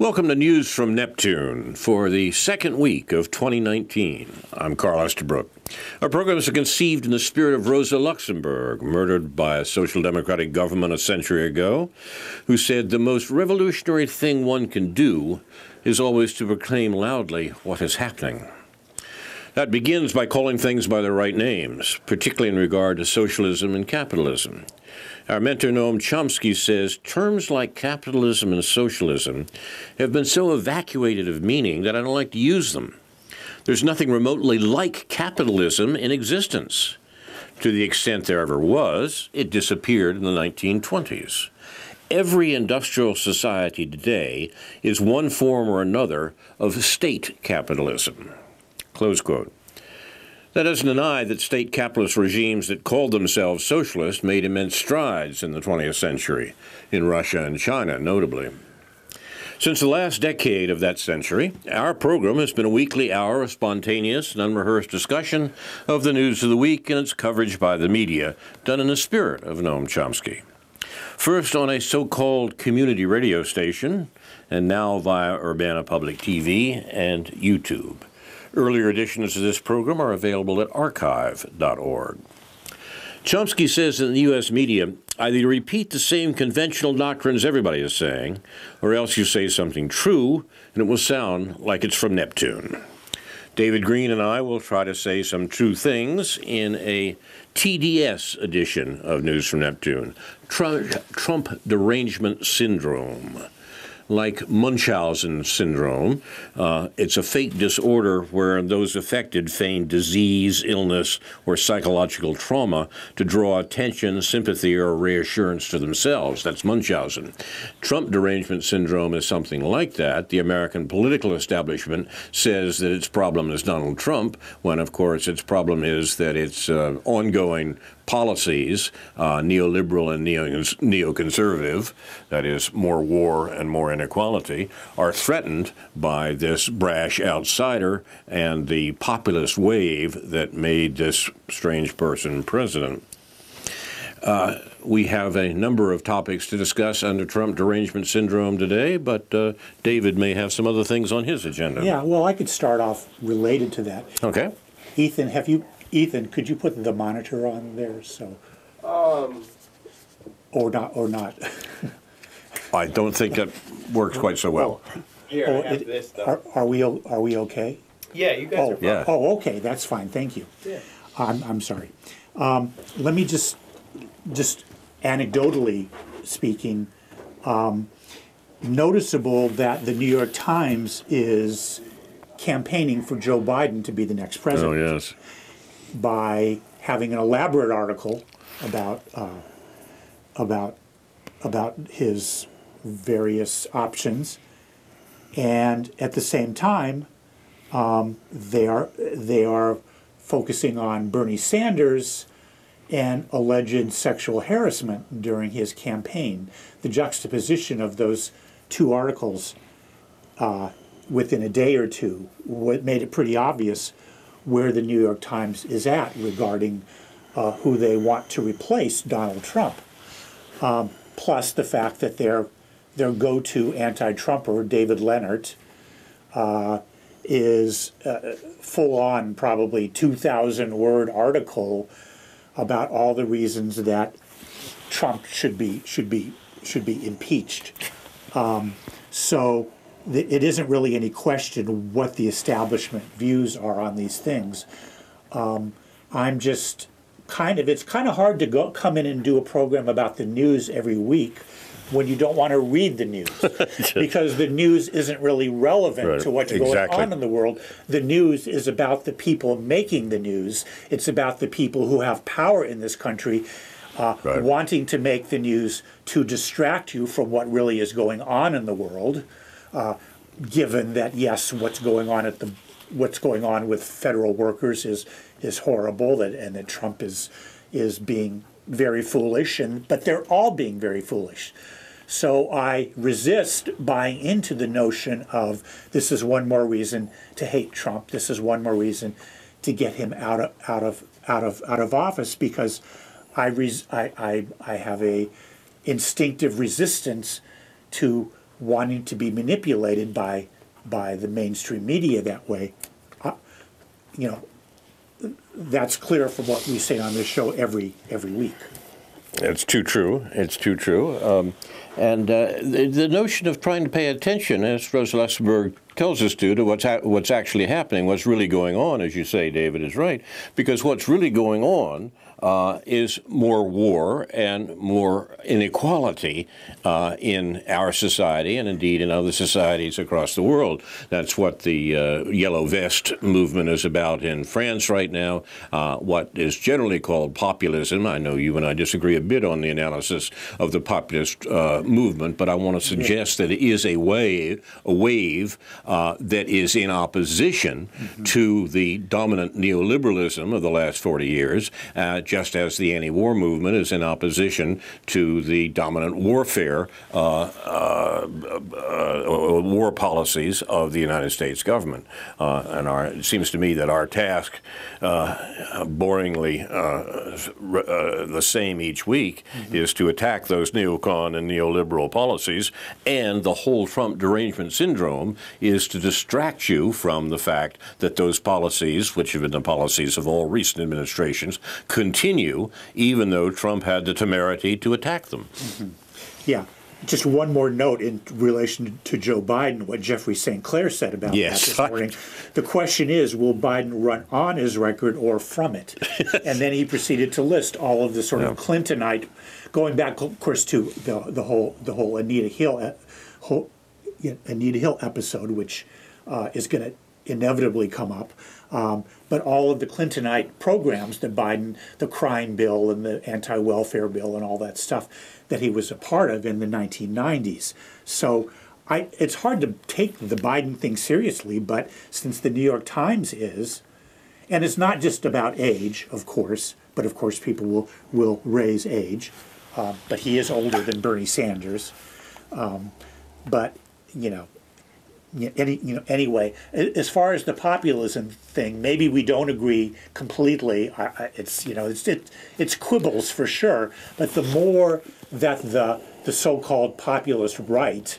Welcome to News from Neptune for the second week of 2019. I'm Carl Estabrook. Our program is conceived in the spirit of Rosa Luxemburg, murdered by a social democratic government a century ago, who said the most revolutionary thing one can do is always to proclaim loudly what is happening. That begins by calling things by their right names, particularly in regard to socialism and capitalism. Our mentor Noam Chomsky says terms like capitalism and socialism have been so evacuated of meaning that I don't like to use them. There's nothing remotely like capitalism in existence. To the extent there ever was, it disappeared in the 1920s. Every industrial society today is one form or another of state capitalism. Close quote. That doesn't deny that state capitalist regimes that called themselves socialist made immense strides in the 20th century, in Russia and China, notably. Since the last decade of that century, our program has been a weekly hour of spontaneous and unrehearsed discussion of the news of the week and its coverage by the media, done in the spirit of Noam Chomsky. First on a so-called community radio station, and now via Urbana Public TV and YouTube. Earlier editions of this program are available at archive.org. Chomsky says in the U.S. media, either you repeat the same conventional doctrines everybody is saying, or else you say something true, and it will sound like it's from Neptune. David Green and I will try to say some true things in a TDS edition of News from Neptune, Trump Derangement Syndrome. Like Munchausen syndrome, it's a fake disorder where those affected feign disease, illness, or psychological trauma to draw attention, sympathy, or reassurance to themselves. That's Munchausen. Trump derangement syndrome is something like that. The American political establishment says that its problem is Donald Trump, when, of course, its problem is that its ongoing policies, neoliberal and neoconservative, that is, more war and more inequality, are threatened by this brash outsider and the populist wave that made this strange person president. We have a number of topics to discuss under Trump derangement syndrome today, but David may have some other things on his agenda. Yeah, well, I could start off related to that. Okay. Ethan, could you put the monitor on there? So, or not? I don't think that works quite so well. Here, I have this stuff. Are we okay? Yeah, you guys are fine. Yeah. Oh, okay, that's fine. Thank you. Yeah. I'm sorry. Let me just anecdotally speaking, noticeable that the New York Times is campaigning for Joe Biden to be the next president. Oh, yes. By having an elaborate article about his various options, and at the same time, they are focusing on Bernie Sanders and alleged sexual harassment during his campaign. The juxtaposition of those two articles within a day or two made it pretty obvious where the New York Times is at regarding who they want to replace Donald Trump. Plus the fact that their go-to anti-Trumper, David Leonhardt, is full-on, probably 2,000-word article about all the reasons that Trump should be impeached. So it isn't really any question what the establishment views are on these things. I'm just it's kind of hard to come in and do a program about the news every week when you don't want to read the news, because the news isn't really relevant to what's going on in the world. The news is about the people making the news. It's about the people who have power in this country wanting to make the news to distract you from what really is going on in the world. Given that, yes, what's going on with federal workers is horrible, and that Trump is being very foolish, but they're all being very foolish. So I resist buying into the notion of this is one more reason to hate Trump. This is one more reason to get him out of office, because I have a instinctive resistance to wanting to be manipulated by the mainstream media that way, you know, that's clear from what we say on this show every week. It's too true. It's too true. And the notion of trying to pay attention, as Rosa Luxemburg tells us to what's actually happening, what's really going on, as you say, David, is right. Because what's really going on is more war and more inequality in our society and indeed in other societies across the world. That's what the Yellow Vest movement is about in France right now, what is generally called populism. I know you and I disagree a bit on the analysis of the populist movement, but I want to suggest that it is a wave that is in opposition to the dominant neoliberalism of the last 40 years, just as the anti-war movement is in opposition to the dominant warfare war policies of the United States government. And it seems to me that our task, boringly the same each week, is to attack those neocon and neoliberal policies, and the whole Trump derangement syndrome is to distract you from the fact that those policies, which have been the policies of all recent administrations, continue even though Trump had the temerity to attack them. Yeah. Just one more note in relation to Joe Biden, what Jeffrey St. Clair said about that this morning. The question is, will Biden run on his record or from it? And then he proceeded to list all of the sort of Clintonite, going back, of course, to the whole Anita Hill episode, which is going to inevitably come up. But all of the Clintonite programs, the Biden, the crime bill and the anti-welfare bill and all that stuff that he was a part of in the 1990s. So it's hard to take the Biden thing seriously, but since the New York Times is, and it's not just about age, of course, but of course people will raise age, but he is older than Bernie Sanders. But, anyway, as far as the populism thing, maybe we don't agree completely. It's quibbles for sure. But the more that the so-called populist right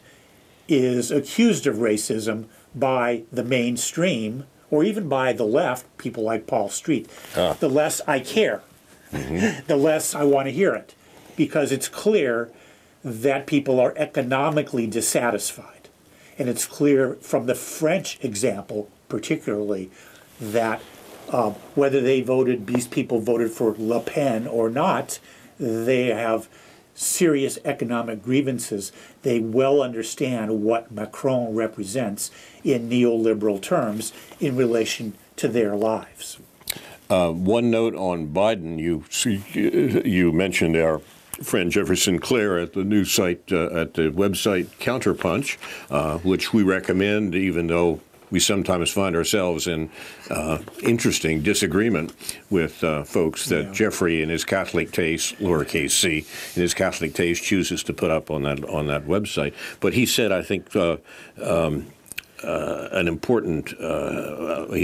is accused of racism by the mainstream or even by the left, people like Paul Street, the less I care, the less I want to hear it, because it's clear that people are economically dissatisfied. And it's clear from the French example, particularly, that whether these people voted for Le Pen or not, they have serious economic grievances. They well understand what Macron represents in neoliberal terms in relation to their lives. One note on Biden, you mentioned our friend Jeffrey Sinclair at the news site, at the website Counterpunch, which we recommend, even though we sometimes find ourselves in interesting disagreement with folks that Jeffrey, in his Catholic taste, lowercase c, in his Catholic taste, chooses to put up on that website. But he said, I think, he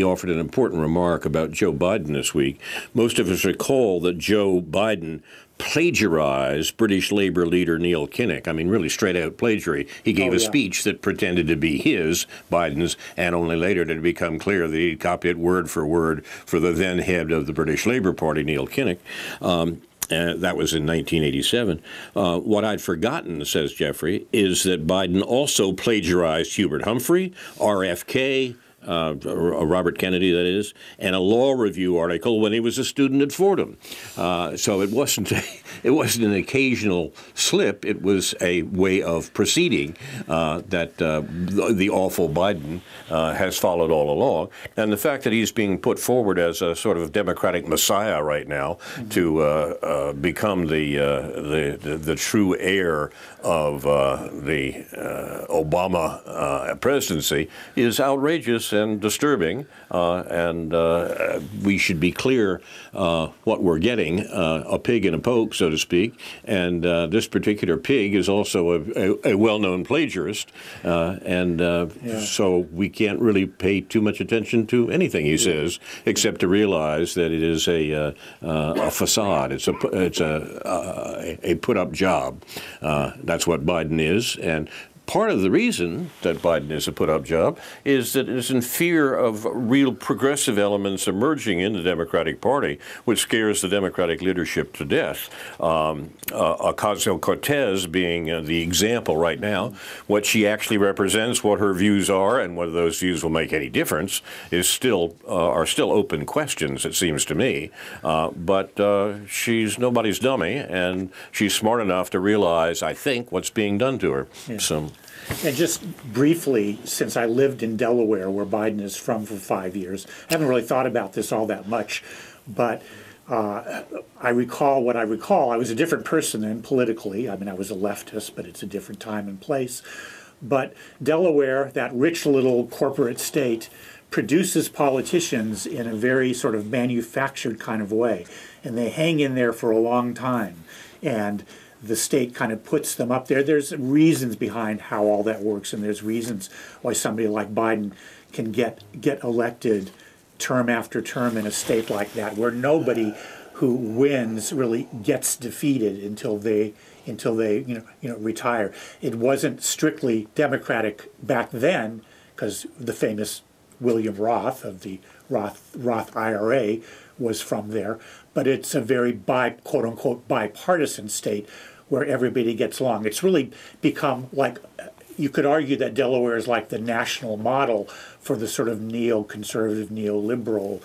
offered an important remark about Joe Biden this week. Most of us recall that Joe Biden plagiarized British Labour leader Neil Kinnock. I mean, really straight-out plagiary. He gave a speech that pretended to be Biden's, and only later did it become clear that he copied it word for word for the then head of the British Labour Party, Neil Kinnock. That was in 1987. What I'd forgotten, says Jeffrey, is that Biden also plagiarized Hubert Humphrey, RFK, Robert Kennedy, that is, and a law review article when he was a student at Fordham. So it wasn't an occasional slip. It was a way of proceeding that the awful Biden has followed all along. And the fact that he's being put forward as a sort of Democratic messiah right now to become the true heir of the Obama presidency is outrageous and disturbing, and we should be clear what we're getting, a pig in a poke, so to speak, and this particular pig is also a well-known plagiarist, so we can't really pay too much attention to anything he says, except to realize that it is a facade. It's a put-up job. That's what Biden is, and part of the reason that Biden is a put-up job is that it's in fear of real progressive elements emerging in the Democratic Party, which scares the Democratic leadership to death. Ocasio-Cortez being the example right now. What she actually represents, what her views are, and whether those views will make any difference is still are still open questions, it seems to me. But she's nobody's dummy, and she's smart enough to realize, I think, what's being done to her. Yeah. So. And just briefly, since I lived in Delaware, where Biden is from for 5 years, I haven't really thought about this all that much, but I recall what I recall. I was a different person then politically. I mean, I was a leftist, but it's a different time and place. But Delaware, that rich little corporate state, produces politicians in a very sort of manufactured kind of way. And they hang in there for a long time. And the state kind of puts them up there. There's reasons behind how all that works, and there's reasons why somebody like Biden can get elected term after term in a state like that, where nobody who wins really gets defeated until they retire. It wasn't strictly Democratic back then, because the famous William Roth of the Roth IRA was from there, but it's a very quote unquote bipartisan state where everybody gets along. It's really become like, you could argue that Delaware is like the national model for the sort of neoconservative, neoliberal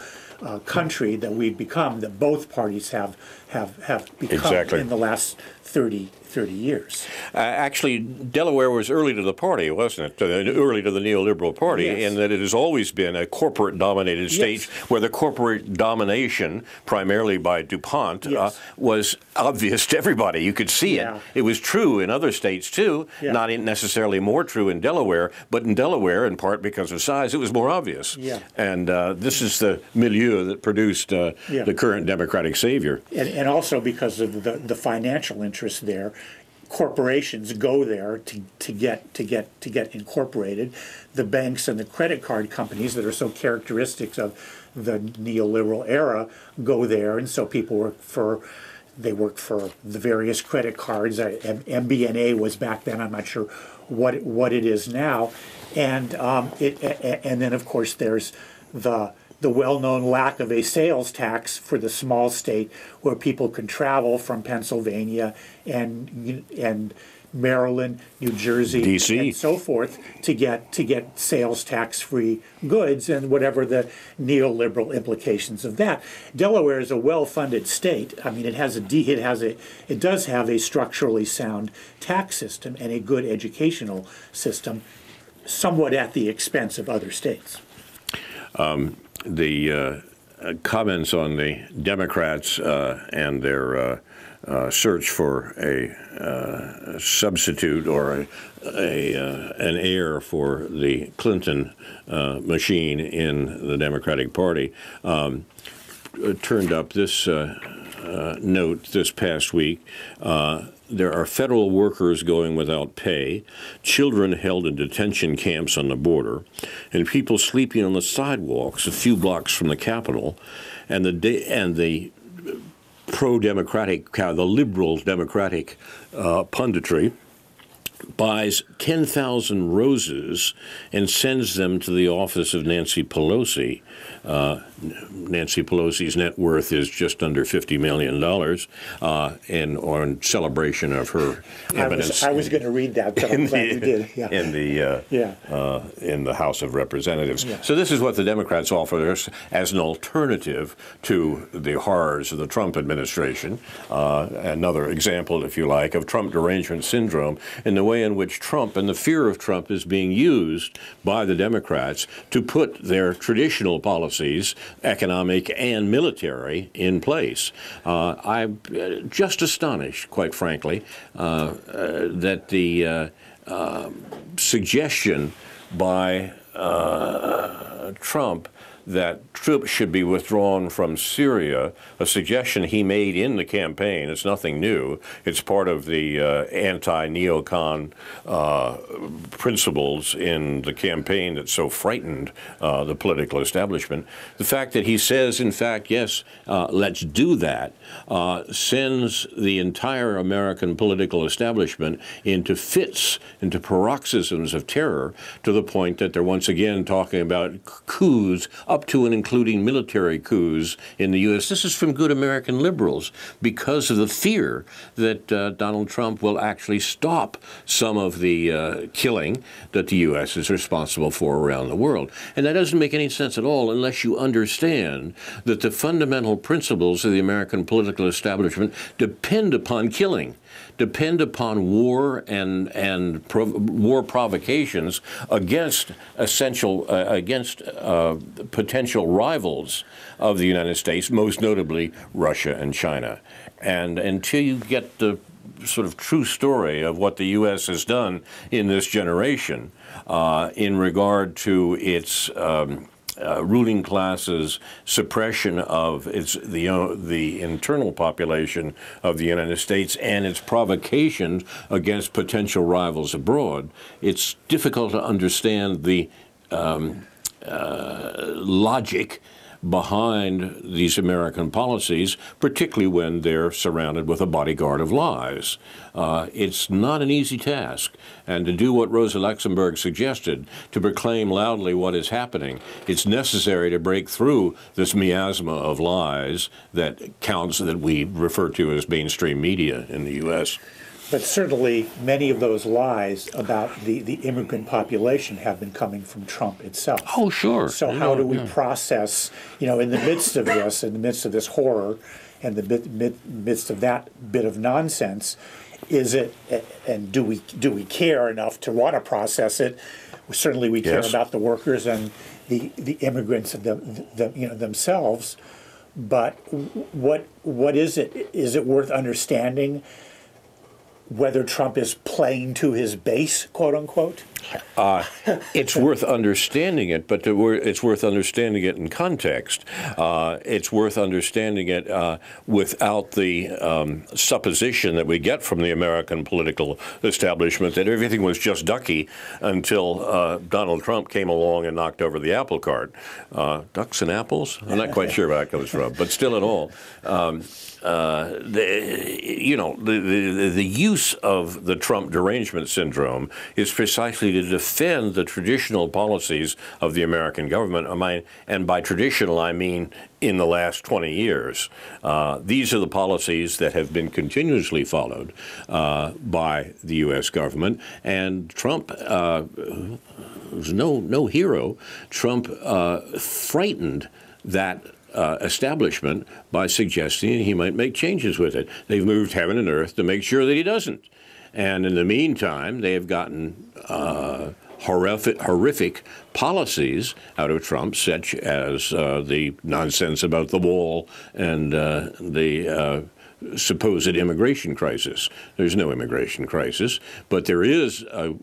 country that we've become, that both parties have become exactly. in the last 30 years. Actually, Delaware was early to the party, wasn't it? Early to the neoliberal party, Yes. in that it has always been a corporate-dominated state, Yes. where the corporate domination, primarily by DuPont, Yes. was obvious to everybody. You could see Yeah. it. It was true in other states, too, Yeah. not necessarily more true in Delaware, but in Delaware, in part because of size, it was more obvious. Yeah. And this is the milieu that produced the current Democratic savior. And also because of the financial interest there, corporations go there to get incorporated. The banks and the credit card companies that are so characteristics of the neoliberal era go there, and so people work for the various credit cards. MBNA was back then. I'm not sure what it is now, and then of course there's the well-known lack of a sales tax for the small state, where people can travel from Pennsylvania and Maryland, New Jersey, DC. and so forth to get sales tax-free goods, and whatever the neoliberal implications of that. Delaware is a well-funded state. I mean, it does have a structurally sound tax system and a good educational system, somewhat at the expense of other states. The comments on the Democrats and their search for a substitute or an heir for the Clinton machine in the Democratic Party turned up this note this past week. There are federal workers going without pay, children held in detention camps on the border, and people sleeping on the sidewalks a few blocks from the Capitol, and the pro-democratic, the liberal democratic punditry buys 10,000 roses and sends them to the office of Nancy Pelosi. Nancy Pelosi's net worth is just under $50 million on celebration of her eminence. I was going to read that, but I'm glad you did. Yeah. In the House of Representatives. Yeah. So this is what the Democrats offer us as an alternative to the horrors of the Trump administration. Another example, if you like, of Trump derangement syndrome, in the way in which Trump and the fear of Trump is being used by the Democrats to put their traditional policies, economic and military, in place. I'm just astonished, quite frankly, that the suggestion by Trump that troops should be withdrawn from Syria, a suggestion he made in the campaign. It's nothing new. It's part of the anti-neocon principles in the campaign that so frightened the political establishment. The fact that he says, in fact, yes, let's do that, sends the entire American political establishment into fits, into paroxysms of terror, to the point that they're once again talking about coups, up to and including military coups in the U.S. This is from good American liberals because of the fear that Donald Trump will actually stop some of the killing that the U.S. is responsible for around the world. And that doesn't make any sense at all unless you understand that the fundamental principles of the American political establishment depend upon killing, depend upon war and war provocations against potential rivals of the United States, most notably Russia and China. And until you get the sort of true story of what the U.S. has done in this generation in regard to its ruling classes' suppression of the internal population of the United States and its provocations against potential rivals abroad, it's difficult to understand the logic behind these American policies, particularly when they're surrounded with a bodyguard of lies. It's not an easy task. And to do what Rosa Luxemburg suggested, to proclaim loudly what is happening, it's necessary to break through this miasma of lies that we refer to as mainstream media in the U.S. But certainly many of those lies about the immigrant population have been coming from Trump itself. Oh, sure. So how do we process, in the midst of this horror, and the midst of that bit of nonsense, is it, and do we care enough to want to process it? Certainly we care about the workers and the immigrants themselves. But what is it? Is it worth understanding whether Trump is playing to his base, quote unquote? It's worth understanding it, but it's worth understanding it in context. It's worth understanding it without the supposition that we get from the American political establishment that everything was just ducky until Donald Trump came along and knocked over the apple cart. Ducks and apples? I'm not quite sure where that comes from, but still at all. The use of the Trump derangement syndrome is precisely to defend the traditional policies of the American government. And by traditional, I mean in the last 20 years. These are the policies that have been continuously followed by the U.S. government. And Trump was no hero. Trump frightened that establishment by suggesting he might make changes with it. They've moved heaven and earth to make sure that he doesn't. And in the meantime, they have gotten horrific policies out of Trump, such as the nonsense about the wall and the supposed immigration crisis. There's no immigration crisis, but there is a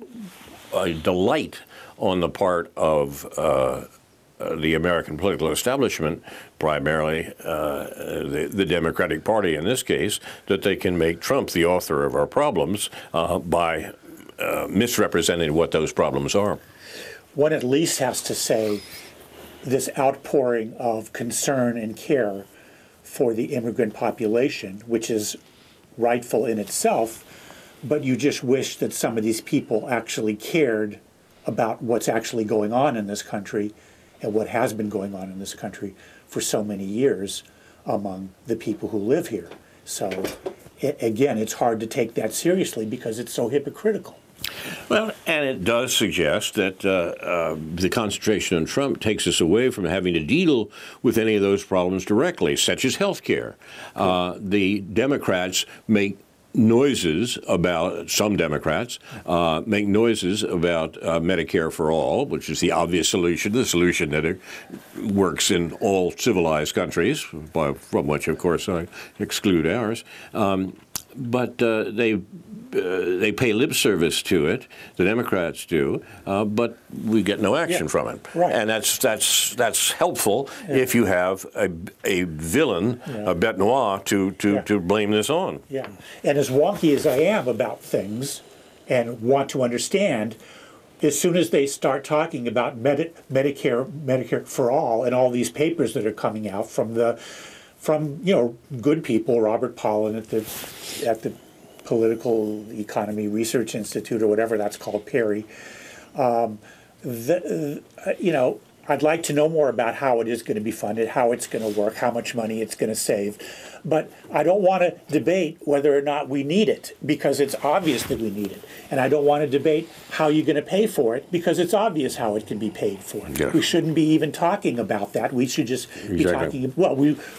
delight on the part of the American political establishment, primarily the Democratic Party in this case, that they can make Trump the author of our problems by misrepresenting what those problems are. One at least has to say this outpouring of concern and care for the immigrant population, which is rightful in itself, but you just wish that some of these people actually cared about what's actually going on in this country and what has been going on in this country for so many years among the people who live here. So, again, it's hard to take that seriously because it's so hypocritical. Well, and it does suggest that the concentration on Trump takes us away from having to deal with any of those problems directly, such as health care. The Democrats make noises about, some Democrats make noises about Medicare for all, which is the obvious solution, the solution that works in all civilized countries, from which, of course, I exclude ours. But they they pay lip service to it, the Democrats do, but we get no action from it. Right. And that's helpful if you have a villain, a bête noire, to blame this on. Yeah. And as wonky as I am about things and want to understand, as soon as they start talking about Medicare for all and all these papers that are coming out from good people, Robert Pollin at the Political Economy Research Institute or whatever that's called, Perry, I'd like to know more about how it is going to be funded, how it's going to work, how much money it's going to save. But I don't want to debate whether or not we need it, because it's obvious that we need it. And I don't want to debate how you're going to pay for it, because it's obvious how it can be paid for. Yeah. We shouldn't be even talking about that. We should just be talking,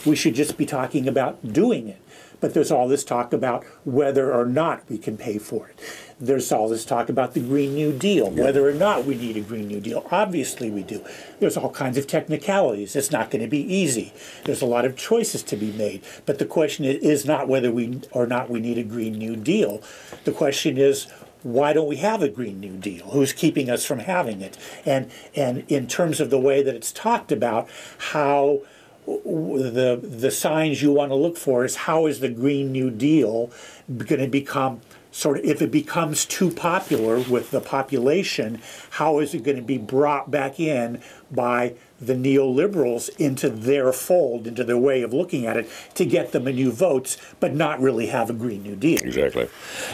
we should just be talking about doing it. But there's all this talk about whether or not we can pay for it. There's all this talk about the Green New Deal, whether or not we need a Green New Deal. Obviously we do. There's all kinds of technicalities. It's not going to be easy. There's a lot of choices to be made. But the question is not whether we or not we need a Green New Deal. The question is, why don't we have a Green New Deal? Who's keeping us from having it? And in terms of the way that it's talked about, how the signs you want to look for is, how is the Green New Deal going to become sort of, if it becomes too popular with the population, how is it going to be brought back in by the neoliberals into their fold, into their way of looking at it, to get them a new votes, but not really have a Green New Deal? Exactly.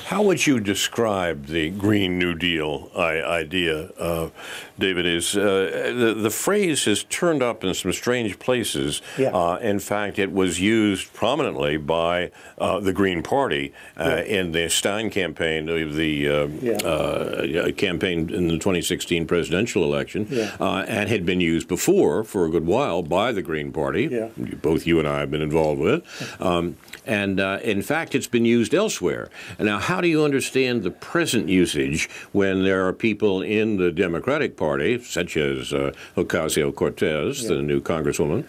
How would you describe the Green New Deal idea, David? Is the phrase has turned up in some strange places. Yeah. In fact, it was used prominently by the Green Party in the Stein campaign, the campaign in the 2016 presidential election, and had been used before for a good while by the Green Party. Yeah. Both you and I have been involved with it. In fact, it's been used elsewhere. Now, how do you understand the present usage when there are people in the Democratic Party, such as Ocasio-Cortez, the new congresswoman,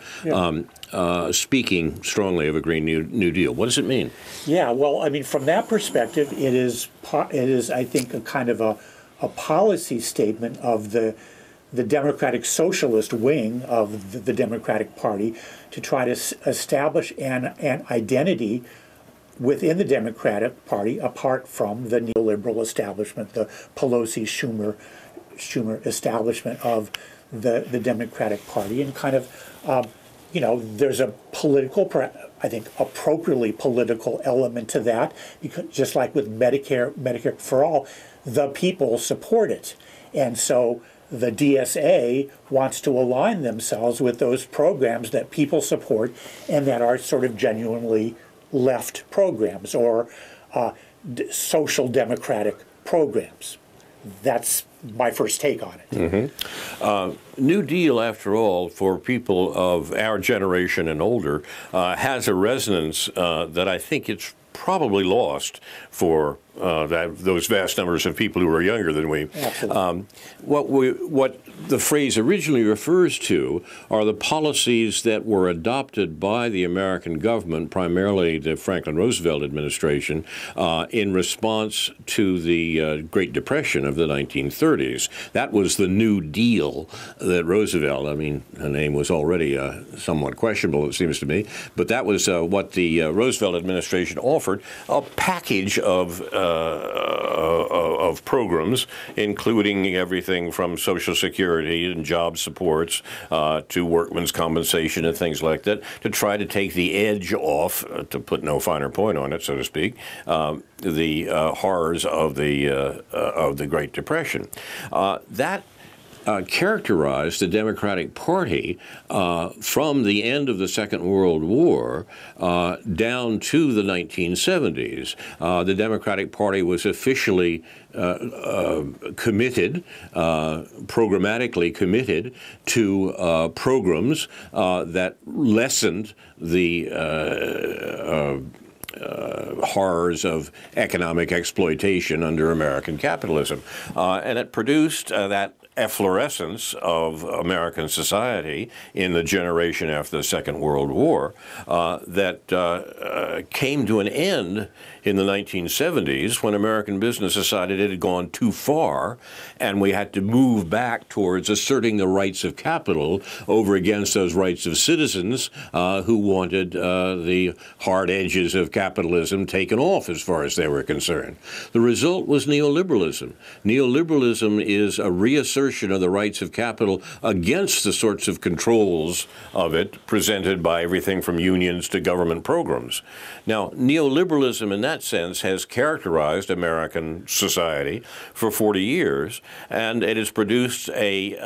speaking strongly of a Green New Deal? What does it mean? Yeah, well, I mean, from that perspective, it is, I think, a kind of a policy statement of the Democratic Socialist wing of the Democratic Party to try to establish an identity within the Democratic Party apart from the neoliberal establishment, the Pelosi, Schumer establishment of the Democratic Party, and kind of, there's a political, I think, appropriately political element to that, because just like with Medicare for all, the people support it. And so the DSA wants to align themselves with those programs that people support and that are sort of genuinely left programs or social democratic programs. That's my first take on it. Mm-hmm. New Deal, after all, for people of our generation and older, has a resonance that I think it's probably lost for those vast numbers of people who are younger than we. Absolutely. What the phrase originally refers to are the policies that were adopted by the American government, primarily the Franklin Roosevelt administration, in response to the Great Depression of the 1930s. That was the New Deal that Roosevelt, I mean, her name was already somewhat questionable, it seems to me, but that was what the Roosevelt administration offered, a package of programs, including everything from Social Security and job supports to workman's compensation and things like that, to try to take the edge off, to put no finer point on it, so to speak, the horrors of the Great Depression. That characterized the Democratic Party from the end of the Second World War down to the 1970s. The Democratic Party was officially committed, programmatically committed to programs that lessened the horrors of economic exploitation under American capitalism. And it produced that efflorescence of American society in the generation after the Second World War that came to an end in the 1970s when American business decided it had gone too far and we had to move back towards asserting the rights of capital over against those rights of citizens who wanted the hard edges of capitalism taken off as far as they were concerned. The result was neoliberalism. Neoliberalism is a reassertion of the rights of capital against the sorts of controls of it presented by everything from unions to government programs. Now, neoliberalism in that sense has characterized American society for 40 years, and it has produced a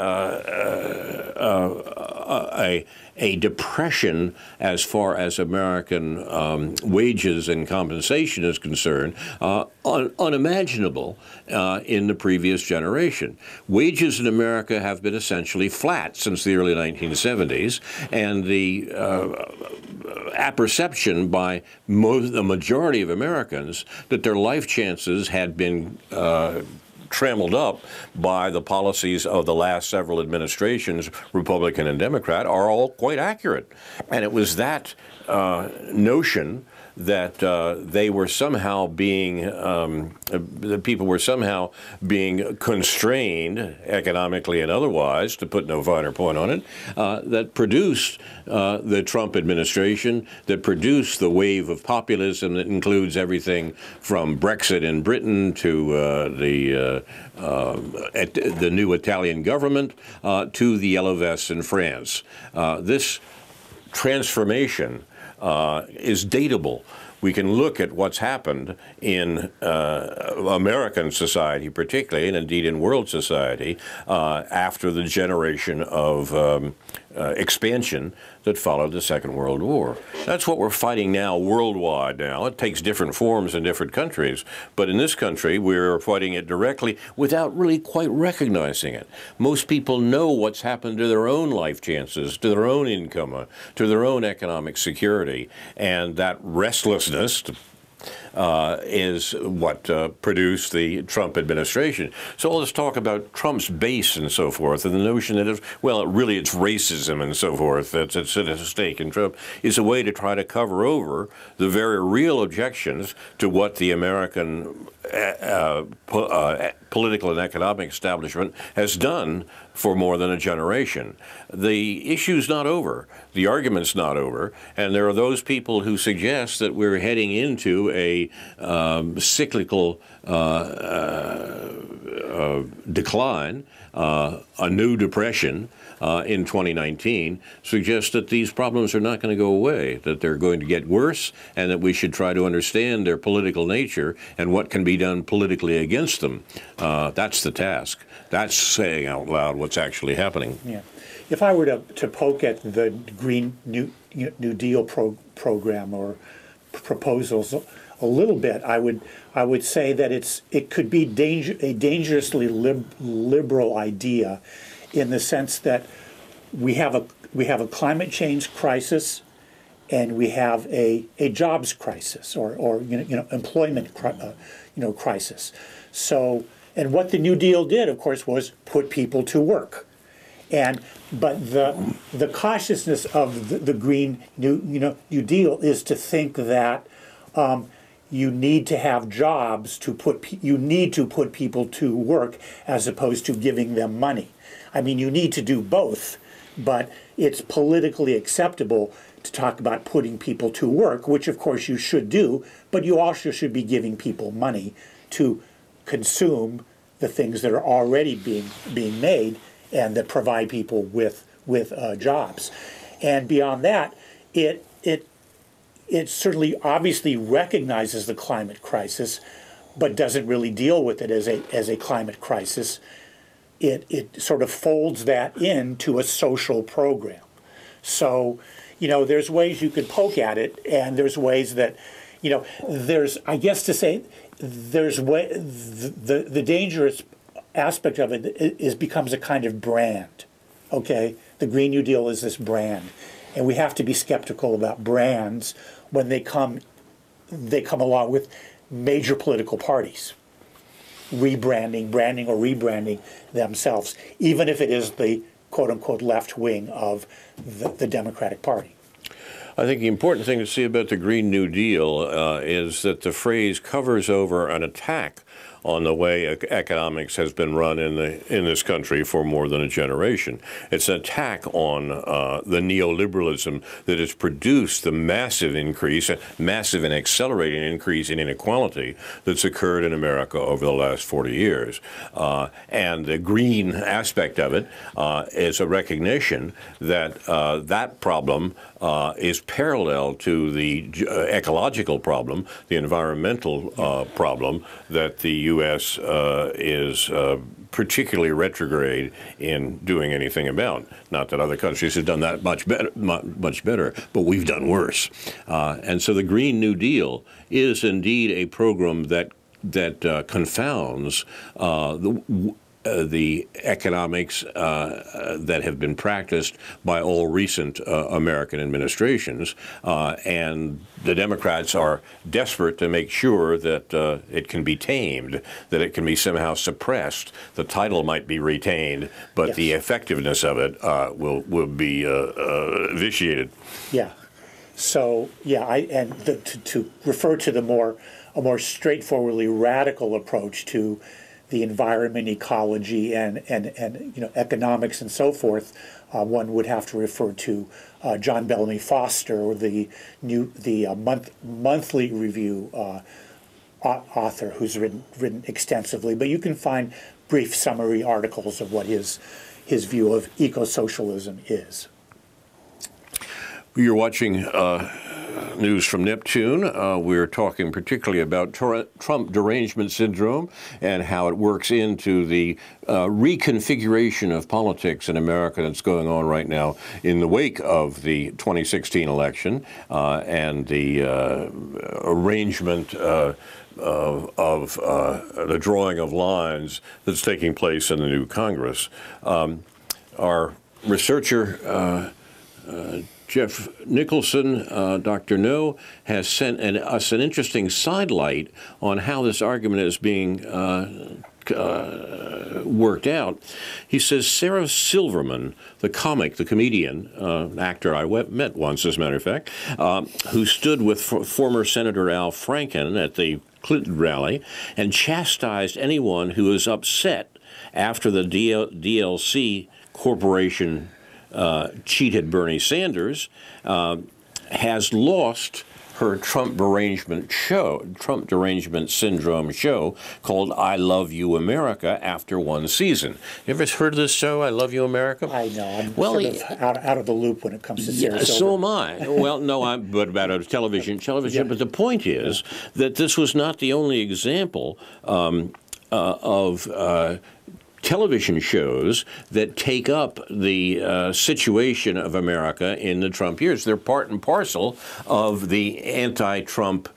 depression as far as American wages and compensation is concerned, unimaginable in the previous generation. Wages in America have been essentially flat since the early 1970s, and the apperception by the majority of Americans that their life chances had been trammeled up by the policies of the last several administrations, Republican and Democrat, are all quite accurate. And it was that notion that they were somehow being, the people were somehow being constrained economically and otherwise, to put no finer point on it, that produced the Trump administration, that produced the wave of populism that includes everything from Brexit in Britain to the new Italian government to the Yellow Vests in France. This transformation is dateable. We can look at what's happened in American society particularly, and indeed in world society, after the generation of expansion that followed the Second World War. That's what we're fighting now worldwide now. It takes different forms in different countries, but in this country we're fighting it directly without really quite recognizing it. Most people know what's happened to their own life chances, to their own income, to their own economic security, and that restlessness is what produced the Trump administration. So all this talk about Trump's base and so forth, and the notion that, it's racism and so forth that's at stake in Trump, is a way to try to cover over the very real objections to what the American political and economic establishment has done for more than a generation. The issue's not over. The argument's not over. And there are those people who suggest that we're heading into a cyclical decline, a new depression in 2019, suggests that these problems are not going to go away, that they're going to get worse, and that we should try to understand their political nature and what can be done politically against them. That's the task. That's saying out loud what's actually happening. Yeah. If I were to poke at the Green New Deal program or proposals a little bit, I would say that it could be a dangerously liberal idea, in the sense that we have a climate change crisis, and we have a jobs crisis, or employment crisis. So, and what the New Deal did, of course, was put people to work. But the cautiousness of the Green New Deal is to think that you need to have jobs you need to put people to work, as opposed to giving them money. I mean, you need to do both, but it's politically acceptable to talk about putting people to work, which of course you should do, but you also should be giving people money to consume the things that are already being made and that provide people with jobs. And beyond that, it certainly obviously recognizes the climate crisis, but doesn't really deal with it as a climate crisis. It sort of folds that into a social program. So, there's ways you could poke at it, and there's ways that, there's, I guess to say, there's the dangerous aspect of it becomes a kind of brand. Okay, the Green New Deal is this brand, and we have to be skeptical about brands when they come along with major political parties branding or rebranding themselves, even if it is the quote-unquote left wing of the Democratic Party. I think the important thing to see about the Green New Deal is that the phrase covers over an attack on the way economics has been run in this country for more than a generation. It's an attack on the neoliberalism that has produced the massive and accelerating increase in inequality that's occurred in America over the last 40 years. And the green aspect of it is a recognition that that problem is parallel to the ecological problem, the environmental problem that the U.S. Is particularly retrograde in doing anything about. Not that other countries have done that much better, but we've done worse. And so the Green New Deal is indeed a program that confounds the economics that have been practiced by all recent American administrations, and the Democrats are desperate to make sure that it can be tamed, that it can be somehow suppressed. The title might be retained, but yes, the effectiveness of it will be vitiated. Yeah. So yeah, to refer to a more straightforwardly radical approach to the environment, ecology, and economics and so forth, one would have to refer to John Bellamy Foster, or the monthly review author, who's written extensively. But you can find brief summary articles of what his view of eco-socialism is. You're watching news from Neptune. We're talking particularly about Trump derangement syndrome and how it works into the reconfiguration of politics in America that's going on right now in the wake of the 2016 election and the arrangement of the drawing of lines that's taking place in the new Congress. Our researcher, Jeff Nicholson, Dr. No, has sent us an interesting sidelight on how this argument is being worked out. He says Sarah Silverman, the comedian, actor I met once, as a matter of fact, who stood with former Senator Al Franken at the Clinton rally and chastised anyone who was upset after the DLC Corporation cheated Bernie Sanders, has lost her Trump derangement syndrome show called I Love You America after one season. You ever heard of this show, I Love You America? I know. I'm sort of out of the loop when it comes to Sarah Silverman. So am I. Well, no, but about a television. Yeah. But the point is that this was not the only example of television shows that take up the situation of America in the Trump years. They're part and parcel of the anti-Trump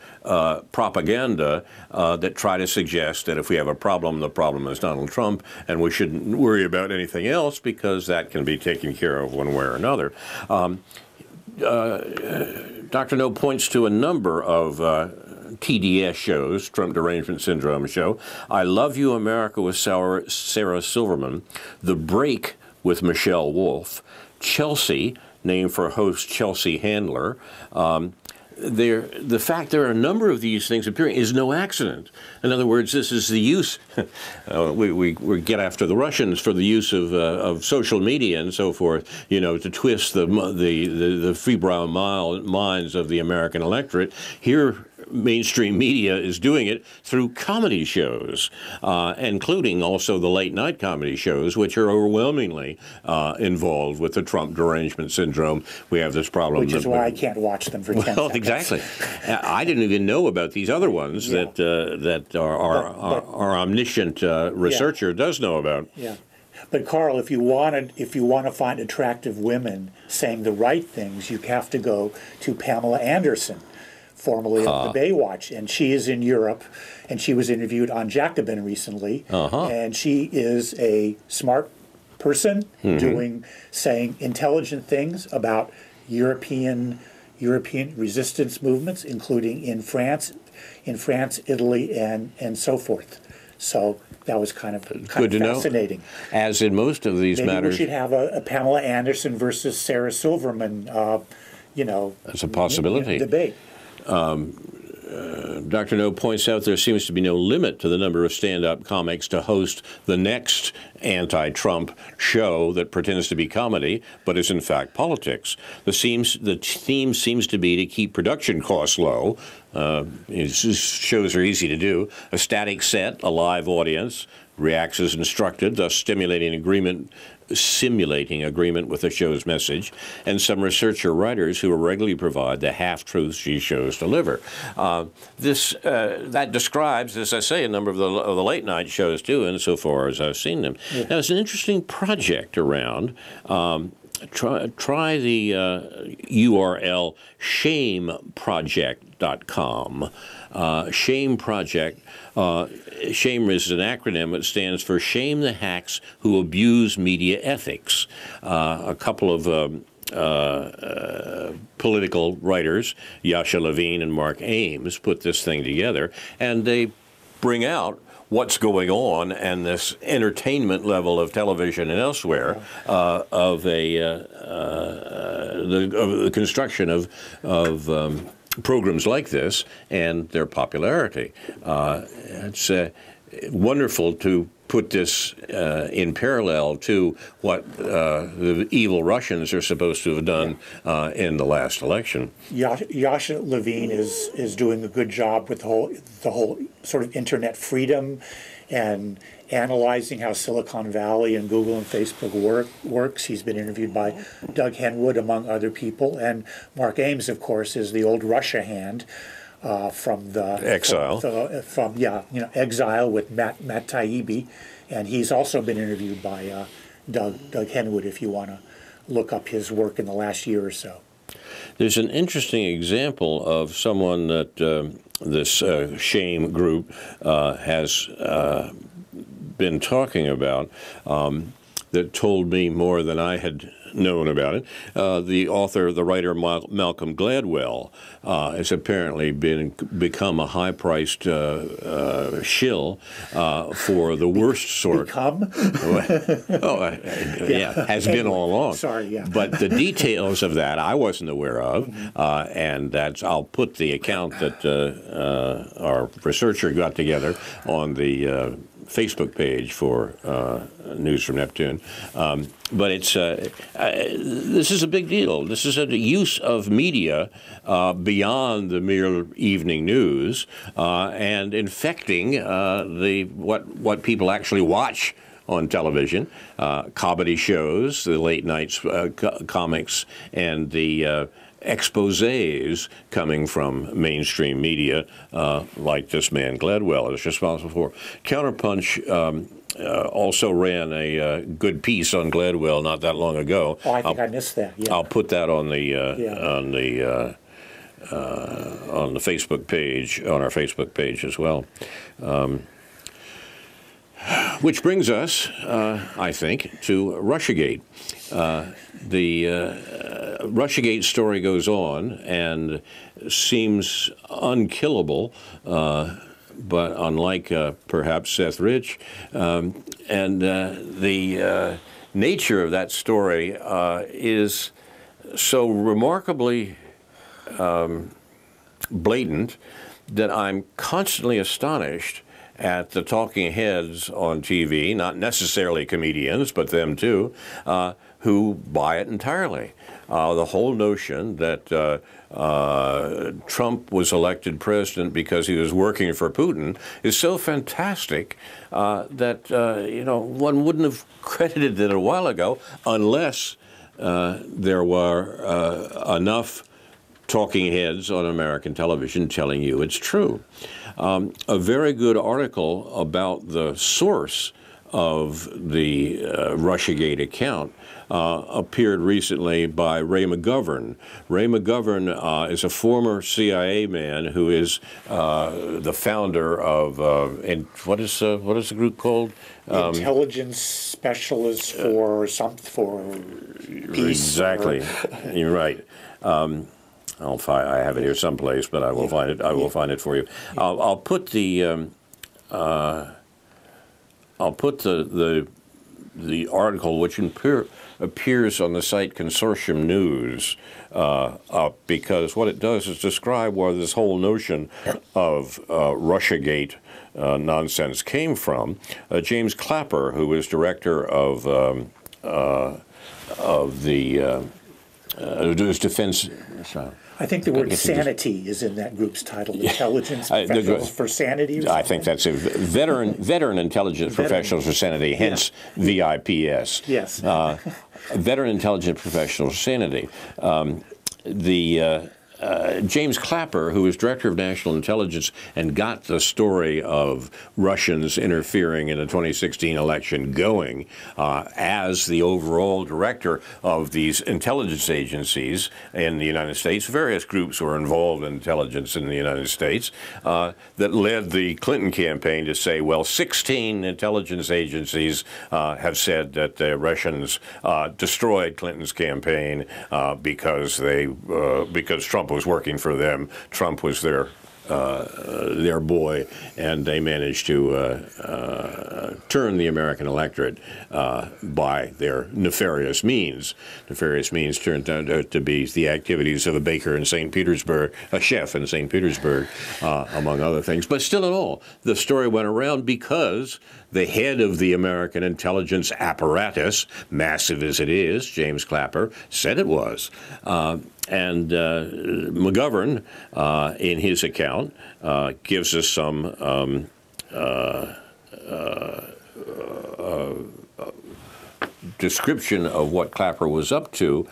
propaganda that try to suggest that if we have a problem, the problem is Donald Trump, and we shouldn't worry about anything else because that can be taken care of one way or another. Dr. No points to a number of TDS shows, Trump Derangement Syndrome show, I Love You America with Sarah Silverman, The Break with Michelle Wolf, Chelsea, named for host Chelsea Handler. The fact there are a number of these things appearing is no accident. In other words, this is the use, we get after the Russians for the use of social media and so forth, to twist the febrile minds of the American electorate. Here, mainstream media is doing it through comedy shows, including also the late-night comedy shows, which are overwhelmingly involved with the Trump derangement syndrome. We have this problem. Which is why I can't watch them for 10 seconds. Exactly. I didn't even know about these other ones that our omniscient researcher does know about. Yeah. But Carl, if you want to find attractive women saying the right things, you have to go to Pamela Anderson, formerly of the Baywatch, and she is in Europe, and she was interviewed on Jacobin recently, and she is a smart person saying intelligent things about European resistance movements, including in France, Italy, and so forth. So that was kind of fascinating. As in most of these matters, we should have a Pamela Anderson versus Sarah Silverman That's a possibility. Debate. Dr. No points out there seems to be no limit to the number of stand-up comics to host the next anti-Trump show that pretends to be comedy, but is in fact politics. The theme seems to be to keep production costs low. Shows are easy to do. A static set, a live audience, reacts as instructed, thus simulating agreement with the show's message, and some researcher writers who regularly provide the half-truths these shows deliver. That describes, as I say, a number of the late-night shows, too, insofar as I've seen them. Yeah. Now, it's an interesting project around. Try the URL shameproject.com. Shame Project. Shame is an acronym that stands for Shame the Hacks Who Abuse Media Ethics. A couple of political writers, Yasha Levine and Mark Ames, put this thing together, and they bring out what's going on and this entertainment level of television and elsewhere of the construction of programs like this and their popularity. It's wonderful to put this in parallel to what the evil Russians are supposed to have done in the last election. Yasha Levine is doing a good job with the whole sort of internet freedom and analyzing how Silicon Valley and Google and Facebook works. He's been interviewed by Doug Henwood, among other people, and Mark Ames, of course, is the old Russia hand from the Exile. Exile with Matt Taibbi, and he's also been interviewed by Doug Henwood. If you want to look up his work in the last year or so. There's an interesting example of someone that this Shame group has been talking about that told me more than I had known about it. The writer Malcolm Gladwell has apparently become a high-priced shill for the worst sort. Become? Has been all along. Sorry, yeah. But the details of that I wasn't aware of, and I'll put the account that our researcher got together on the Facebook page for News from Neptune. But this is a big deal. This is a use of media beyond the mere evening news and infecting what people actually watch on television, comedy shows, the late night comics, and the exposés coming from mainstream media, like this man Gladwell is responsible for. Counterpunch also ran a good piece on Gladwell not that long ago. Oh, I think I missed that. Yeah. I'll put that on the Facebook page, on our Facebook page as well. Which brings us, I think, to Russiagate. The Russiagate story goes on and seems unkillable, but unlike perhaps Seth Rich, and the nature of that story is so remarkably blatant that I'm constantly astonished at the talking heads on TV, not necessarily comedians, but them too, who buy it entirely. The whole notion that Trump was elected president because he was working for Putin is so fantastic that one wouldn't have credited it a while ago unless there were enough talking heads on American television telling you it's true. A very good article about the source of the Russiagate account appeared recently by Ray McGovern. Ray McGovern is a former CIA man who is the founder of what is the group called? Intelligence Specialist for Peace. Exactly, you're right. I have it here someplace, but I will find it. I will find it for you. I'll put the the article, which appears on the site Consortium News, up because what it does is describe where this whole notion of Russiagate nonsense came from. James Clapper, who is director of the defense. I think the word sanity is in that group's title, Intelligence Professionals for Sanity. I think that's a veteran intelligence professionals for sanity, hence VIPS. Yes. Veteran intelligence professionals for sanity. James Clapper, who was director of national intelligence and got the story of Russians interfering in the 2016 election going as the overall director of these intelligence agencies in the United States. Various groups were involved in intelligence in the United States that led the Clinton campaign to say, well, 16 intelligence agencies have said that the Russians destroyed Clinton's campaign because Trump was working for them. Trump was their boy, and they managed to turn the American electorate by their nefarious means. Nefarious means turned out to be the activities of a baker in St. Petersburg, a chef in St. Petersburg, among other things. But still in all, the story went around because the head of the American intelligence apparatus, massive as it is, James Clapper, said it was. And McGovern, in his account, gives us some description of what Clapper was up to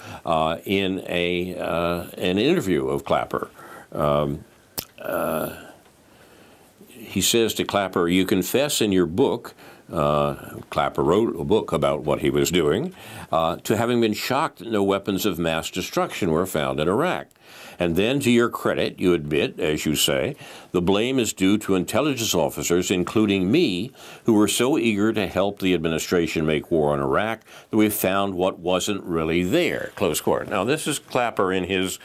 in an interview of Clapper. He says to Clapper, "You confess in your book," Clapper wrote a book about what he was doing, "to having been shocked that no weapons of mass destruction were found in Iraq. And then, to your credit, you admit, as you say, the blame is due to intelligence officers, including me, who were so eager to help the administration make war on Iraq that we found what wasn't really there," close quote. Now, this is Clapper in his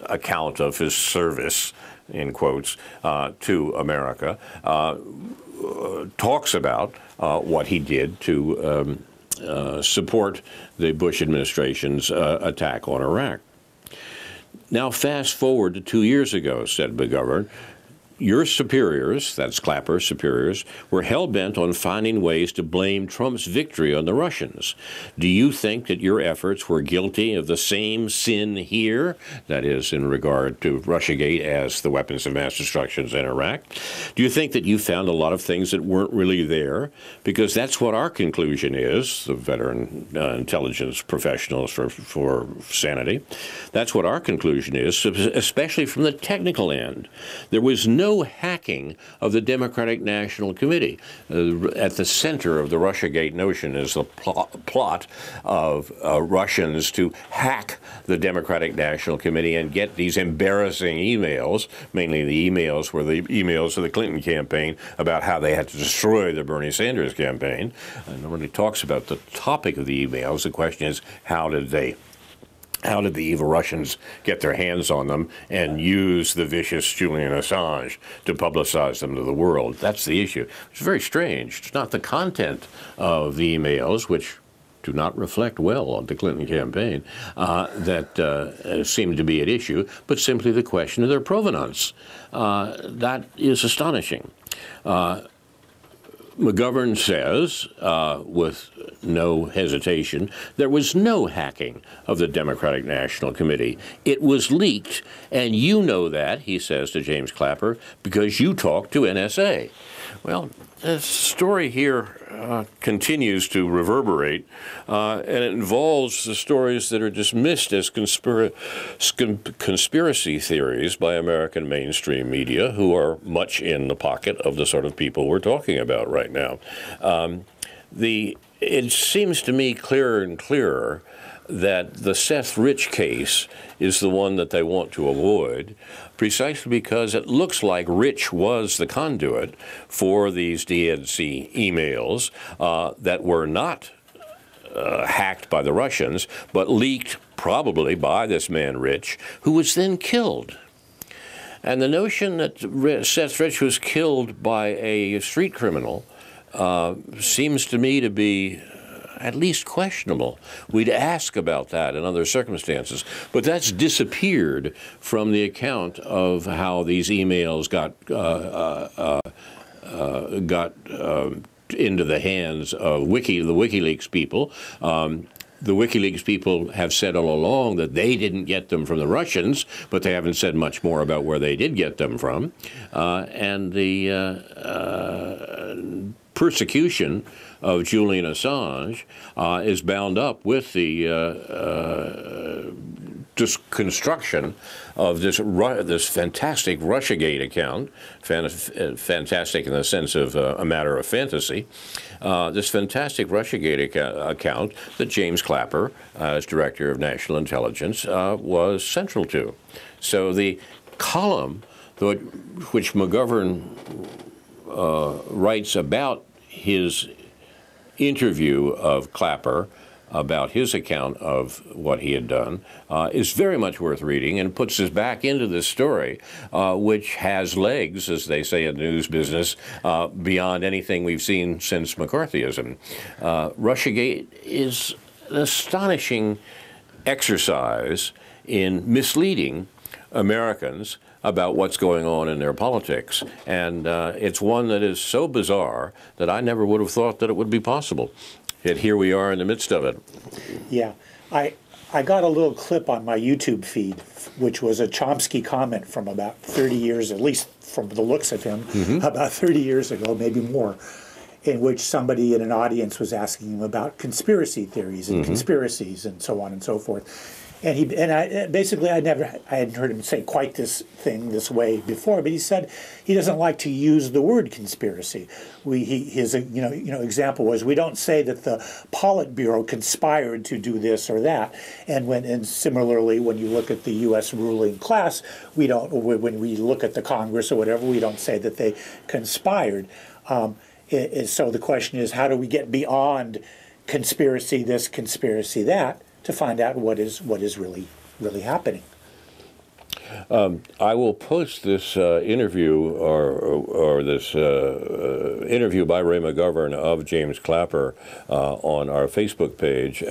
account of his service, in quotes, to America, talks about what he did to support the Bush administration's attack on Iraq. Now, fast forward to 2 years ago, said McGovern, your superiors, that's Clapper's superiors, were hell-bent on finding ways to blame Trump's victory on the Russians. Do you think that your efforts were guilty of the same sin here, that is, in regard to Russiagate as the weapons of mass destruction in Iraq? Do you think that you found a lot of things that weren't really there? Because that's what our conclusion is, the veteran intelligence professionals for sanity. That's what our conclusion is, especially from the technical end. There was no hacking of the Democratic National Committee. At the center of the Russiagate notion is the plot of Russians to hack the Democratic National Committee and get these embarrassing emails, mainly the emails were the emails of the Clinton campaign about how they had to destroy the Bernie Sanders campaign. And nobody talks about the topic of the emails. The question is, how did the evil Russians get their hands on them and use the vicious Julian Assange to publicize them to the world? That's the issue. It's very strange. It's not the content of the emails, which do not reflect well on the Clinton campaign, that seem to be at issue, but simply the question of their provenance. That is astonishing. McGovern says, with no hesitation, there was no hacking of the Democratic National Committee. It was leaked, and you know that, he says to James Clapper, because you talked to NSA. Well, the story here continues to reverberate, and it involves the stories that are dismissed as conspiracy theories by American mainstream media, who are much in the pocket of the sort of people we're talking about right now. It seems to me clearer and clearer that the Seth Rich case is the one that they want to avoid, precisely because it looks like Rich was the conduit for these DNC emails that were not hacked by the Russians, but leaked probably by this man Rich, who was then killed. And the notion that Seth Rich was killed by a street criminal seems to me to be at least questionable. We'd ask about that in other circumstances. But that's disappeared from the account of how these emails got into the hands of the WikiLeaks people. The WikiLeaks people have said all along that they didn't get them from the Russians, but they haven't said much more about where they did get them from. And the persecution of Julian Assange is bound up with the construction of this fantastic Russiagate account, fantastic in the sense of a matter of fantasy, this fantastic Russiagate account that James Clapper, as Director of National Intelligence, was central to. So the column which McGovern writes about his interview of Clapper, about his account of what he had done, is very much worth reading and puts us back into this story, which has legs, as they say in the news business, beyond anything we've seen since McCarthyism. Russiagate is an astonishing exercise in misleading Americans about what's going on in their politics. And it's one that is so bizarre that I never would have thought that it would be possible. Yet here we are in the midst of it. Yeah. I got a little clip on my YouTube feed, which was a Chomsky comment from about 30 years, at least from the looks of him, about 30 years ago, maybe more, in which somebody in an audience was asking him about conspiracy theories and conspiracies and so on and so forth. And I hadn't heard him say quite this way before, but he said he doesn't like to use the word conspiracy. His example was, we don't say that the Politburo conspired to do this or that, and similarly when you look at the U.S. ruling class, when we look at the Congress or whatever, we don't say that they conspired. So the question is, how do we get beyond conspiracy this, conspiracy that, to find out what is really happening? I will post this interview or this interview by Ray McGovern of James Clapper on our Facebook page.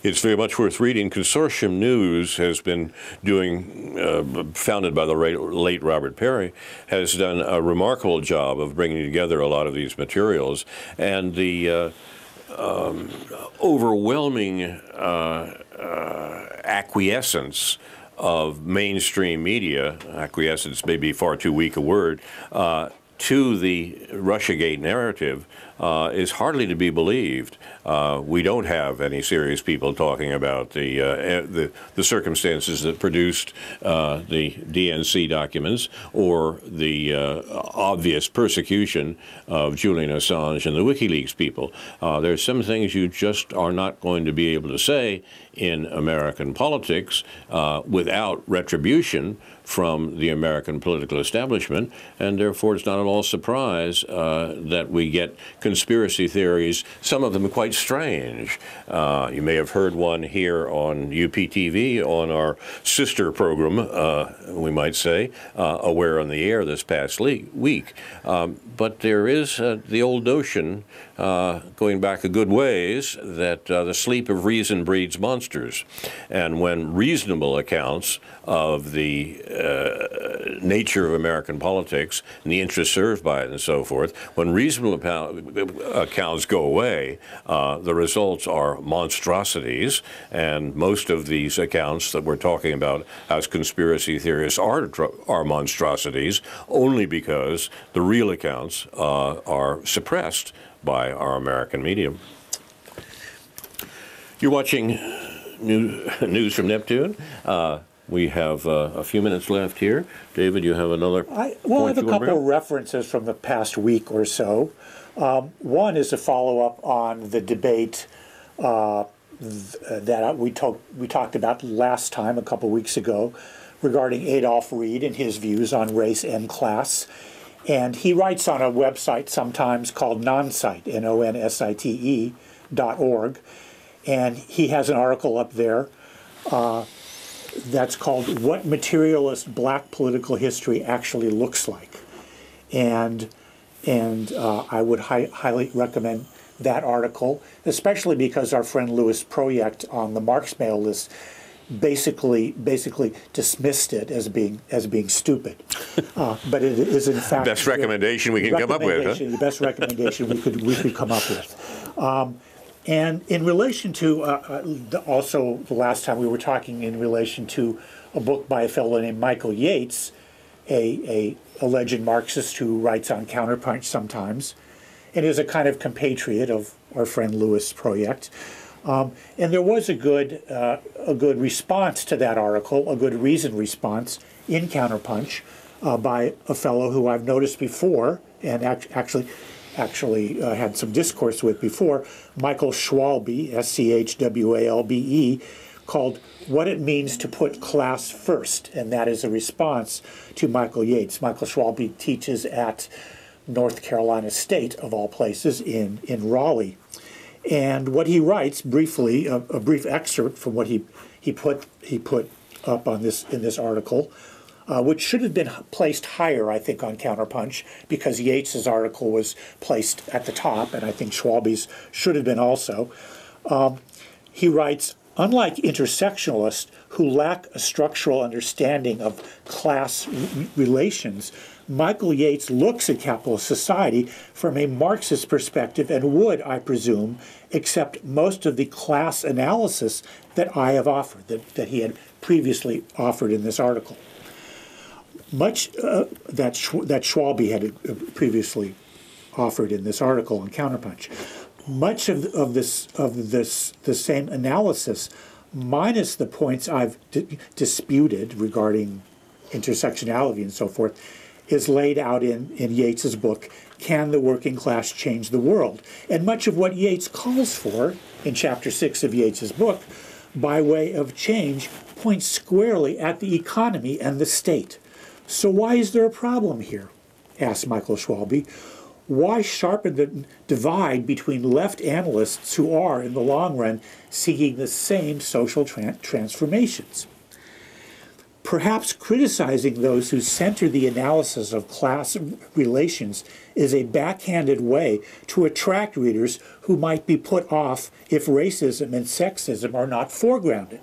It's very much worth reading. Consortium News has been doing, founded by the late Robert Perry, has done a remarkable job of bringing together a lot of these materials, and the overwhelming acquiescence of mainstream media, acquiescence may be far too weak a word, to the Russiagate narrative is hardly to be believed. We don't have any serious people talking about the circumstances that produced the DNC documents or the obvious persecution of Julian Assange and the WikiLeaks people. There's some things you just are not going to be able to say in American politics without retribution from the American political establishment, and therefore it's not at all surprise that we get conspiracy theories, some of them quite strange. You may have heard one here on UPTV on our sister program, we might say, Aware on the Air this past week. But there is the old notion, going back a good ways, that the sleep of reason breeds monsters. And when reasonable accounts of the nature of American politics and the interests served by it and so forth, when reasonable accounts go away, the results are monstrosities. And most of these accounts that we're talking about as conspiracy theorists are monstrosities only because the real accounts are suppressed by our American media. You're watching News from Neptune. We have a few minutes left here. David, you have another point? I have a couple of references from the past week or so. One is a follow-up on the debate that we talked about last time, a couple of weeks ago, regarding Adolph Reed and his views on race and class. And he writes on a website sometimes called Nonsite, NONSITE.org. And he has an article up there that's called What Materialist Black Political History Actually Looks Like. And I would highly recommend that article, especially because our friend Louis Project on the Marx mail list basically dismissed it as being stupid. But it is in fact best recommendation we can come up with. Huh? The best recommendation we could come up with. And in relation to also the last time we were talking in relation to a book by a fellow named Michael Yates, a alleged Marxist who writes on Counterpunch sometimes, and is a kind of compatriot of our friend Louis Project. And there was a good response to that article, a good reasoned response in Counterpunch by a fellow who I've noticed before and actually had some discourse with before, Michael Schwalbe, Schwalbe, called What It Means to Put Class First, and that is a response to Michael Yates. Michael Schwalbe teaches at North Carolina State, of all places, in Raleigh. And what he writes briefly, a brief excerpt from what he put up on in this article, which should have been placed higher, I think, on Counterpunch, because Yates's article was placed at the top, and I think Schwalbe's should have been also. He writes, unlike intersectionalists who lack a structural understanding of class relations, Michael Yates looks at capitalist society from a Marxist perspective and would, I presume, accept most of the class analysis that I have offered, that he had previously offered in this article. Much that Schwalbe had previously offered in this article on Counterpunch. Much of the same analysis, minus the points I've disputed regarding intersectionality and so forth, is laid out in Yates's book, Can the Working Class Change the World? And much of what Yates calls for in Chapter 6 of Yates's book, by way of change, points squarely at the economy and the state. So why is there a problem here? Asked Michael Schwalbe. Why sharpen the divide between left analysts who are, in the long run, seeking the same social transformations? Perhaps criticizing those who center the analysis of class relations is a backhanded way to attract readers who might be put off if racism and sexism are not foregrounded.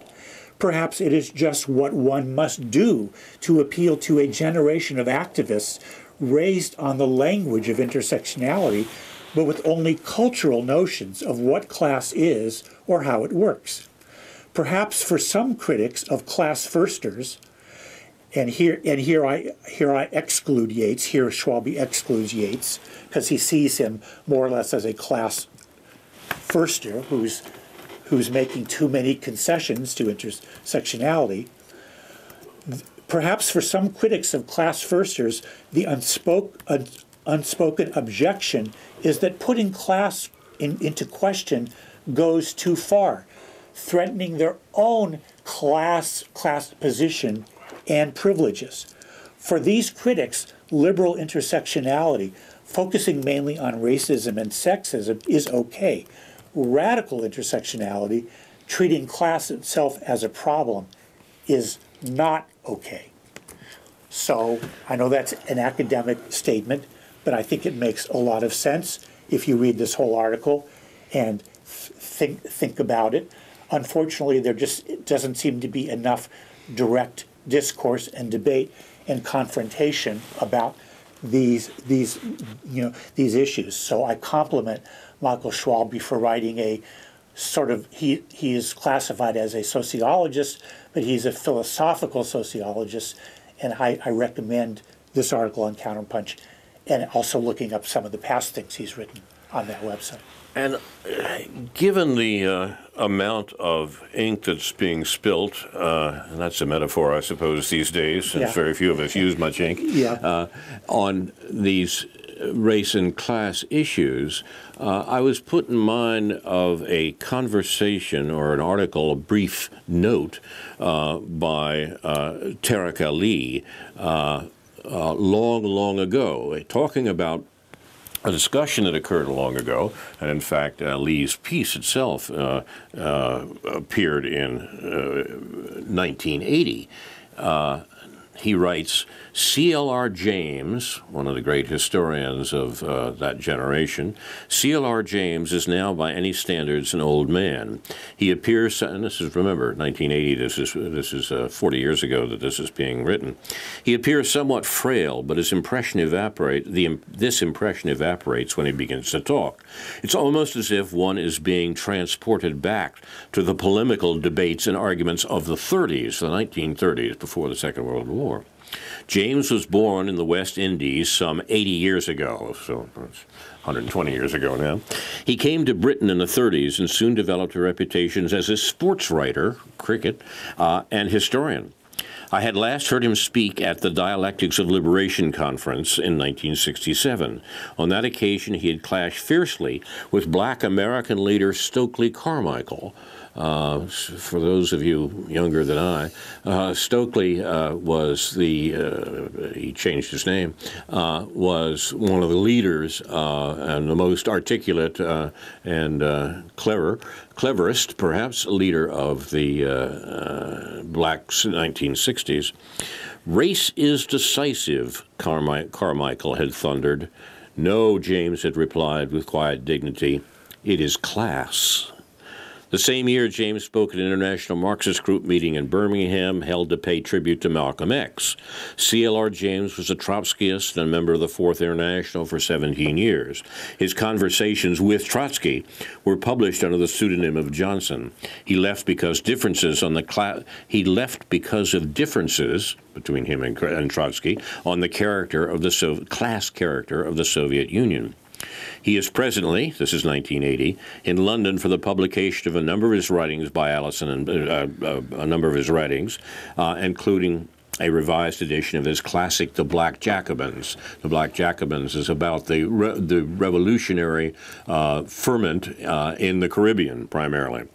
Perhaps it is just what one must do to appeal to a generation of activists raised on the language of intersectionality, but with only cultural notions of what class is or how it works. Perhaps for some critics of class firsters, and here I exclude Yates. Here Schwalbe excludes Yates because he sees him more or less as a class firster who's making too many concessions to intersectionality. Perhaps for some critics of class firsters, the unspoken objection is that putting class into question goes too far, threatening their own class position and privileges. For these critics, liberal intersectionality, focusing mainly on racism and sexism, is okay. Radical intersectionality, treating class itself as a problem, is not okay. So I know that's an academic statement, but I think it makes a lot of sense if you read this whole article and think about it. Unfortunately, there just doesn't seem to be enough direct discourse and debate and confrontation about these issues. So I compliment Michael Schwalbe for writing a sort of, he is classified as a sociologist, but he's a philosophical sociologist, and I recommend this article on Counterpunch and also looking up some of the past things he's written on that website. And given the amount of ink that's being spilt, and that's a metaphor, I suppose, these days, since very few of us use much ink, on these race and class issues, I was put in mind of a conversation or an article, a brief note by Tariq Ali long ago, talking about a discussion that occurred long ago, and in fact, Lee's piece itself appeared in 1980. he writes, C.L.R. James, one of the great historians of that generation, C.L.R. James is now by any standards an old man. He appears, and this is, remember, 1980, this is 40 years ago that this is being written. He appears somewhat frail, but his impression this impression evaporates when he begins to talk. It's almost as if one is being transported back to the polemical debates and arguments of the 30s, the 1930s, before the Second World War. James was born in the West Indies some 80 years ago, so that's 120 years ago now. He came to Britain in the 30s and soon developed a reputation as a sports writer, cricket, and historian. I had last heard him speak at the Dialectics of Liberation Conference in 1967. On that occasion, he had clashed fiercely with black American leader Stokely Carmichael. For those of you younger than I, Stokely was he changed his name, was one of the leaders and the most articulate and cleverest, perhaps, leader of the black 1960s. Race is decisive, Carmichael had thundered. No, James had replied with quiet dignity, it is class. The same year, James spoke at an international Marxist group meeting in Birmingham held to pay tribute to Malcolm X. C.L.R. James was a Trotskyist and a member of the Fourth International for 17 years. His conversations with Trotsky were published under the pseudonym of Johnson. He left because of differences between him and Trotsky on the character of the class character of the Soviet Union. He is presently, this is 1980, in London for the publication of a number of his writings by Allison, and a number of his writings, including a revised edition of his classic, The Black Jacobins. The Black Jacobins is about the revolutionary ferment in the Caribbean, primarily.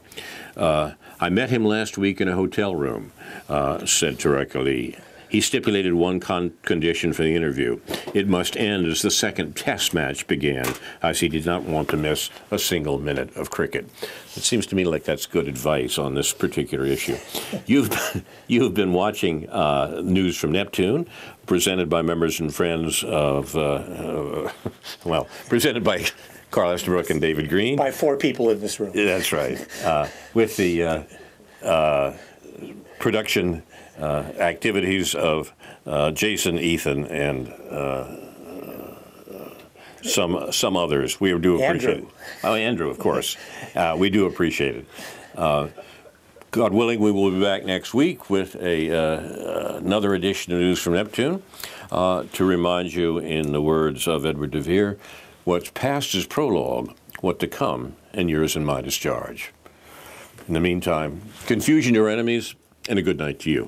I met him last week in a hotel room, said Tarek. He stipulated one condition for the interview. It must end as the second test match began, as he did not want to miss a single minute of cricket. It seems to me like that's good advice on this particular issue. You've been watching News from Neptune, presented by members and friends of, presented by Carl Estabrook and David Green. By 4 people in this room. That's right. With the production activities of Jason, Ethan, and some others. We do appreciate it. Oh, Andrew, of course. We do appreciate it. God willing, we will be back next week with another edition of News from Neptune to remind you, in the words of Edward de Vere, what's past is prologue, what to come, and yours and my discharge. In the meantime, confusion your enemies, and a good night to you.